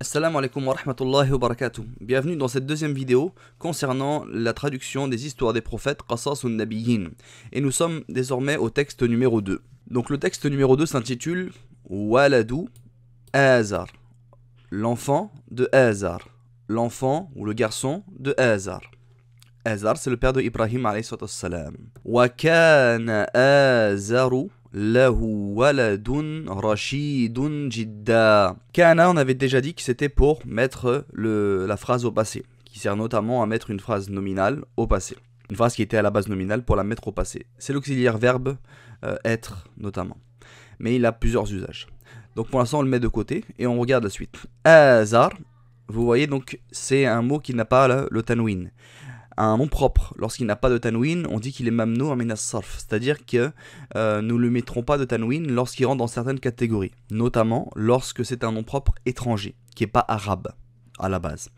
Assalamu alaikum wa rahmatullahi wa barakatuh. Bienvenue dans cette deuxième vidéo concernant la traduction des histoires des prophètes Qasasun Nabiyyin. Et nous sommes désormais au texte numéro 2. Donc le texte numéro 2 s'intitule Waladu Azar, l'enfant de Azar, l'enfant ou le garçon de Azar. Azar, c'est le père de Ibrahim alayhi salam. Wa kana Azaru lahu waladun rashidun jidda. Kana, on avait déjà dit que c'était pour mettre la phrase au passé, qui sert notamment à mettre une phrase nominale au passé. Une phrase qui était à la base nominale pour la mettre au passé. C'est l'auxiliaire verbe être notamment. Mais il a plusieurs usages. Donc pour l'instant on le met de côté et on regarde la suite. Azar, vous voyez donc c'est un mot qui n'a pas le tanwin. Un nom propre, lorsqu'il n'a pas de tanwin, on dit qu'il est mamnou min as-sarf, c'est-à-dire que nous ne lui mettrons pas de tanwin lorsqu'il rentre dans certaines catégories, notamment lorsque c'est un nom propre étranger, qui n'est pas arabe à la base.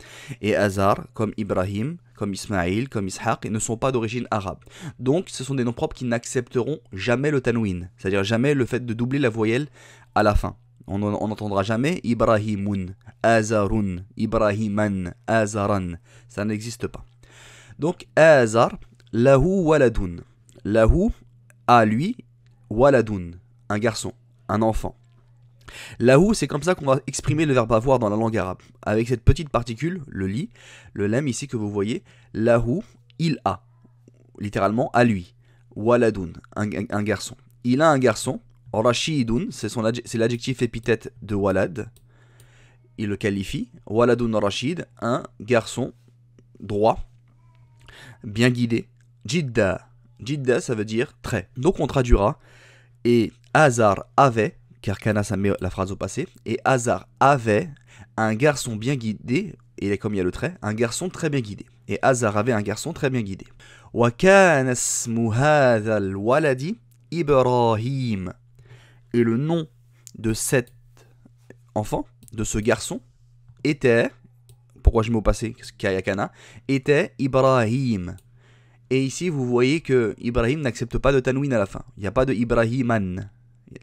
Et Azar, comme Ibrahim, comme Ismaïl, comme Ishaq, ils ne sont pas d'origine arabe. Donc ce sont des noms propres qui n'accepteront jamais le tanwin, c'est-à-dire jamais le fait de doubler la voyelle à la fin. On n'entendra jamais Ibrahimun, Azarun, Ibrahiman, Azaran, ça n'existe pas. Donc, Azar, lahu waladun. Lahu, à lui, waladun, un garçon, un enfant. Lahu, c'est comme ça qu'on va exprimer le verbe avoir dans la langue arabe. Avec cette petite particule, le li, le lem ici que vous voyez, lahu, il a. Littéralement, à lui. Waladun, un garçon. Il a un garçon. Rashidun, c'est l'adjectif épithète de walad. Il le qualifie. Waladun rashid, un garçon droit. Bien guidé. Jidda. Jidda, ça veut dire très. Donc on traduira. Et Azar avait, car Kana ça met la phrase au passé. Et Azar avait un garçon bien guidé. Et comme il y a le trait, un garçon très bien guidé. Et Azar avait un garçon très bien guidé. Wa kana ismu hadhal waladi Ibrahim. Et le nom de cet enfant, de ce garçon, était. Pourquoi je mets au passé, Kayakana, était Ibrahim. Et ici, vous voyez que Ibrahim n'accepte pas de tanwin à la fin. Il n'y a pas de Ibrahiman.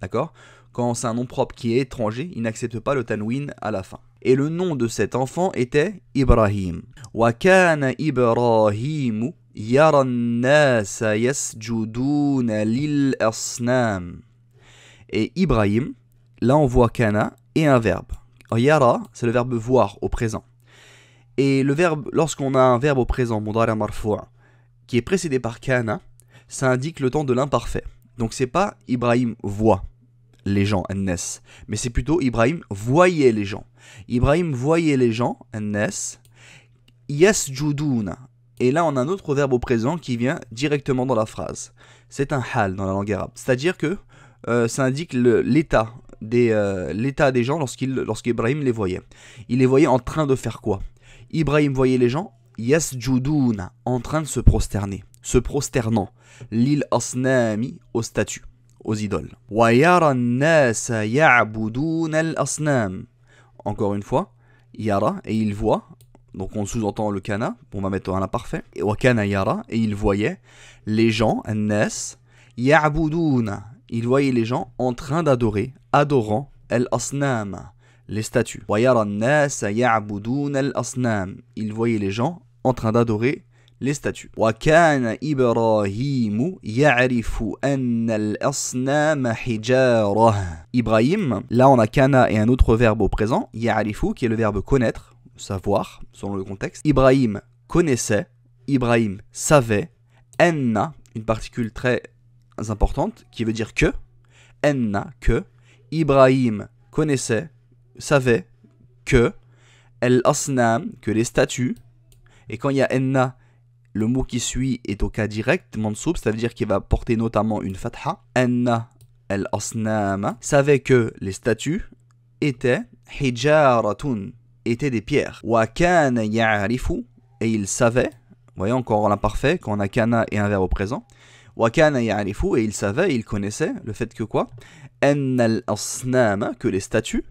D'accord ? Quand c'est un nom propre qui est étranger, il n'accepte pas le tanwin à la fin. Et le nom de cet enfant était Ibrahim. Wa kana Ibrahimu yara an-nasa yasjuduna lil asnam. Et Ibrahim, là on voit kana et un verbe. Yara, c'est le verbe voir au présent. Et le verbe, lorsqu'on a un verbe au présent, mudari' marfou', qui est précédé par kana, ça indique le temps de l'imparfait. Donc c'est pas Ibrahim voit les gens, an-nas, mais c'est plutôt Ibrahim voyait les gens. Ibrahim voyait les gens, an-nas, yasjuduna. Et là on a un autre verbe au présent qui vient directement dans la phrase. C'est un hal dans la langue arabe. C'est-à-dire que ça indique l'état des gens lorsqu'Ibrahim les voyait. Il les voyait en train de faire quoi ? Ibrahim voyait les gens, yasjuduna, en train de se prosterner, se prosternant, lil asnami, aux statues, aux idoles. Wa yara an-nasa ya'buduna al-asnam. Encore une fois, yara, et il voit, donc on sous-entend le kana, on va mettre un imparfait, et wa kana yara, et il voyait les gens, an-nas, ya'buduna, il voyait les gens en train d'adorer, adorant al-asnam, les statues. Il voyait les gens en train d'adorer les statues. Ibrahim, là on a kana et un autre verbe au présent, ya'rifu, qui est le verbe connaître, savoir, selon le contexte. Ibrahim connaissait, Ibrahim savait, enna, une particule très importante, qui veut dire que, enna, que, Ibrahim connaissait, savait que al-asnam, que les statues, et quand il y a enna, le mot qui suit est au cas direct, mansoub, ça veut dire qu'il va porter notamment une fatha. Enna al-asnam, savait que les statues étaient hijaratun, étaient des pierres. Wa kana ya'rifu, et il savait, vous voyez encore l'imparfait, quand on a kana et un verbe au présent. Wa kana ya'rifu, et il savait, il connaissait, le fait que quoi ? Enna al-asnam, que les statues,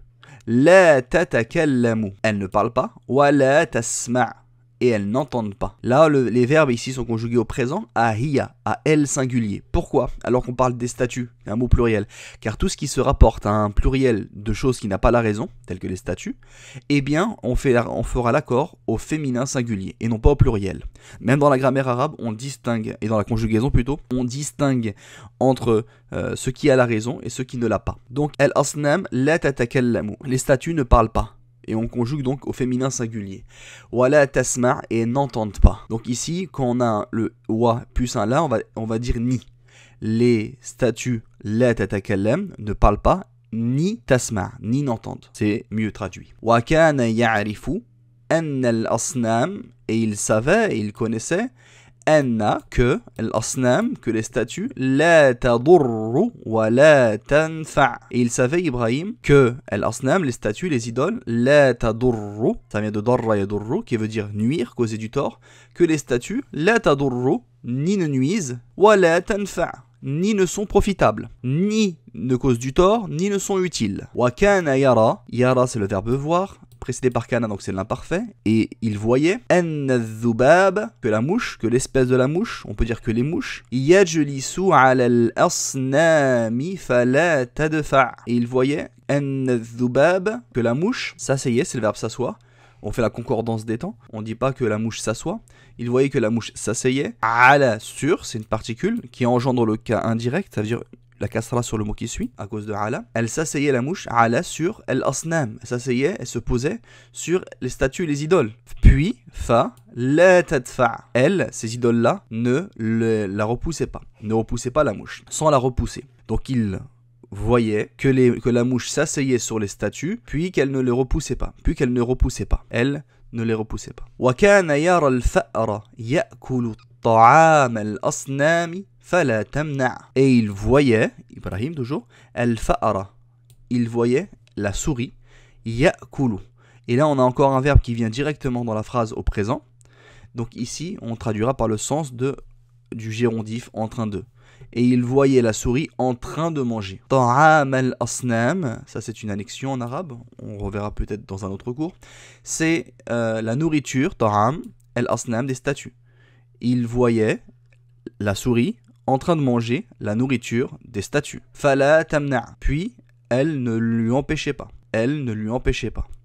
la tatakallamu, elle ne parle pas, wa la tasma', et elles n'entendent pas. Là, les verbes ici sont conjugués au présent, à hiya, à elle singulier. Pourquoi? Alors qu'on parle des statuts, un mot pluriel. Car tout ce qui se rapporte à un pluriel de choses qui n'a pas la raison, telles que les statuts, eh bien, on fera l'accord au féminin singulier, et non pas au pluriel. Même dans la grammaire arabe, on distingue, et dans la conjugaison plutôt, on distingue entre ce qui a la raison et ce qui ne l'a pas. Donc, al-asnam la tatakallamu. Les statuts ne parlent pas. Et on conjugue donc au féminin singulier. Wala tasma' et n'entendent pas. Donc ici, quand on a le wa plus un la, on va dire ni. Les statuts la tatakallam ne parlent pas, ni tasma', ni n'entendent. C'est mieux traduit. Wa kana ya'rifu anna al-asnam, et il savait, et il connaissait, anna, que al-asnam, que les statues, la tadurru wa la tanfa'. Et il savait, Ibrahim, que al-asnam, les statues, les idoles, la tadurru, ça vient de darra yadurru, qui veut dire nuire, causer du tort, que les statues, la tadurru, ni ne nuisent, wa la tanfa', ni ne sont profitables, ni ne causent du tort, ni ne sont utiles. Wa kana yara, yara c'est le verbe voir, précédé par kana, donc c'est l'imparfait, et il voyait an-dhubab, que la mouche, que l'espèce de la mouche, on peut dire que les mouches, yajlisu ala al-asnami fala tadfa', et il voyait an-dhubab, que la mouche s'asseyait, c'est le verbe s'asseoir. On fait la concordance des temps, on ne dit pas que la mouche s'assoit. Il voyait que la mouche s'asseyait, ala, sur, c'est une particule qui engendre le cas indirect, ça veut dire la kasra sur le mot qui suit, à cause de ala. Elle s'asseyait, la mouche, ala, sur al-asnam. Elle s'asseyait, elle se posait sur les statues et les idoles. Puis, fa, la tadfa'. Elle, ces idoles-là, ne la repoussaient pas. Ne repoussaient pas la mouche, sans la repousser. Donc il voyait que la mouche s'asseyait sur les statues, puis qu'elle ne les repoussait pas. Elle ne les repoussait pas. Wa kana yara al-fa'ra ya'kulu ta'am al-asnami fala tamna'. Et il voyait, Ibrahim toujours, al-fa'ra. Il voyait la souris, ya'kulu. Et là on a encore un verbe qui vient directement dans la phrase au présent. Donc ici on traduira par le sens du gérondif en train de. Et il voyait la souris en train de manger. Ta'am al-asnam, ça c'est une annexion en arabe, on reverra peut-être dans un autre cours. C'est la nourriture, ta'am al-asnam, des statues. Il voyait la souris en train de manger la nourriture des statues. Fala tamna', puis elle ne lui empêchait pas.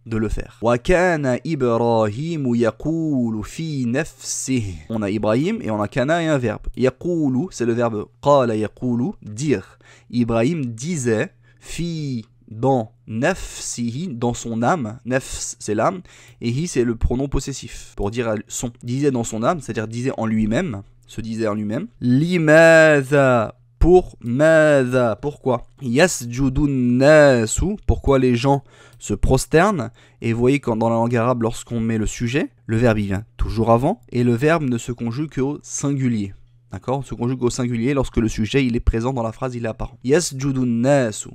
De le faire. Wa kana Ibrahim yaqulu fi nafsihi. On a Ibrahim et on a kana et un verbe. Yaqulu, c'est le verbe qala yaqulu, dire. Ibrahim disait fi, dans nafsihi, dans son âme. Nafs c'est l'âme et hi c'est le pronom possessif pour dire son. Disait dans son âme, c'est-à-dire disait en lui-même, se disait en lui-même. Limadha, pour madha, pourquoi? Yasjudun nasu, pourquoi les gens se prosternent. Et vous voyez quand dans la langue arabe, lorsqu'on met le sujet, le verbe il vient toujours avant et le verbe ne se conjugue qu'au singulier. D'accord? On se conjugue au singulier lorsque le sujet il est présent dans la phrase, il est apparent. Yasjudun nasu,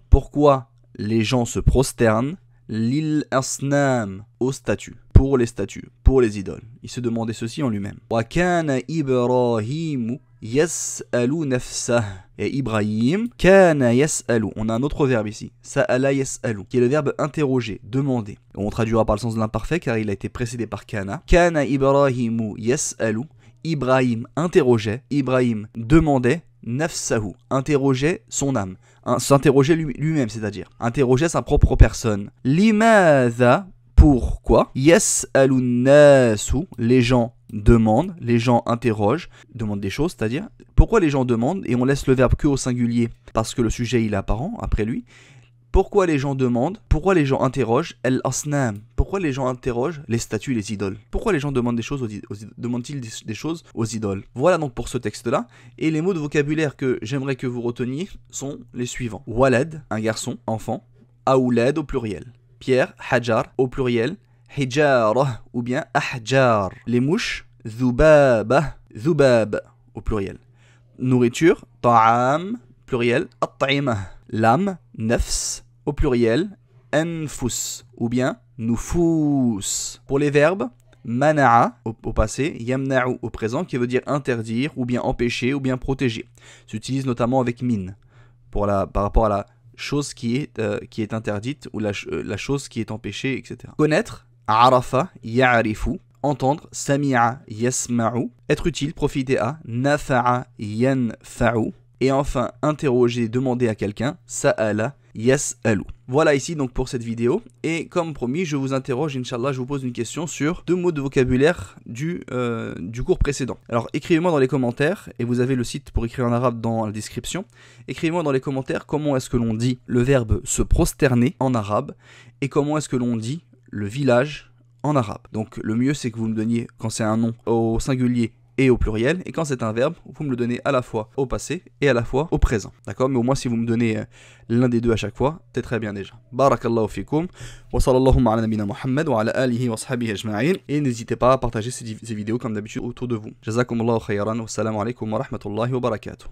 pourquoi les gens se prosternent? Lil asnam, aux statues, pour les statues, pour les idoles. Il se demandait ceci en lui-même. Wa kana Ibrahimu yas'alu nafsah. Et Ibrahim, kana yas'alu. On a un autre verbe ici, sa'ala yas'alu, qui est le verbe interroger, demander. On traduira par le sens de l'imparfait car il a été précédé par kana. Kana Ibrahimu yas'alu. Ibrahim interrogeait, Ibrahim demandait, nafsahu, interrogeait son âme. S'interrogeait lui-même, c'est-à-dire interrogeait sa propre personne. Limadha, pourquoi? Yas'alu nasu, les gens demandent, les gens interrogent, demandent des choses, c'est-à-dire pourquoi les gens demandent et on laisse le verbe que au singulier parce que le sujet il est apparent après lui. Pourquoi les gens demandent? Pourquoi les gens interrogent? El-asnam. Pourquoi les gens interrogent les statues, les idoles? Pourquoi les gens demandent des choses demandent-ils des choses aux idoles? Voilà donc pour ce texte-là. Et les mots de vocabulaire que j'aimerais que vous reteniez sont les suivants. Walad, un garçon, enfant. Aoulad au pluriel. Pierre, hajar au pluriel. Hijara ou bien ahjar. Les mouches, dhubaba, dhubab au pluriel. Nourriture, ta'am, pluriel, at-ta'imah. L'âme, nafs, au pluriel, anfus, ou bien nufus. Pour les verbes, mana'a, au passé, yamna'u, au présent, qui veut dire interdire, ou bien empêcher, ou bien protéger. S'utilise notamment avec min, par rapport à la chose qui est interdite, ou la chose qui est empêchée, etc. Connaître, arafa, ya'arifu, entendre, sami'a yasma'u, être utile, profiter à, nafa'a yanfa'u, et enfin interroger, demander à quelqu'un, sa'ala yas'alu. Voilà ici donc pour cette vidéo, et comme promis je vous interroge, Inch'Allah, je vous pose une question sur 2 mots de vocabulaire du cours précédent. Alors écrivez-moi dans les commentaires, et vous avez le site pour écrire en arabe dans la description, écrivez-moi dans les commentaires comment est-ce que l'on dit le verbe se prosterner en arabe, et comment est-ce que l'on dit le village en arabe. Donc le mieux c'est que vous me donniez, quand c'est un nom, au singulier et au pluriel, et quand c'est un verbe, vous me le donnez à la fois au passé et à la fois au présent. D'accord? Mais au moins si vous me donnez l'un des deux à chaque fois, c'est très bien déjà. Barakallahu fikum, wa sallallahu ala nabina Muhammad wa ala alihi wa sahbihi ajma'in, et n'hésitez pas à partager ces vidéos comme d'habitude autour de vous. Jazakumullahu khayran, wa salamu alaykum wa rahmatullahi wa barakatuh.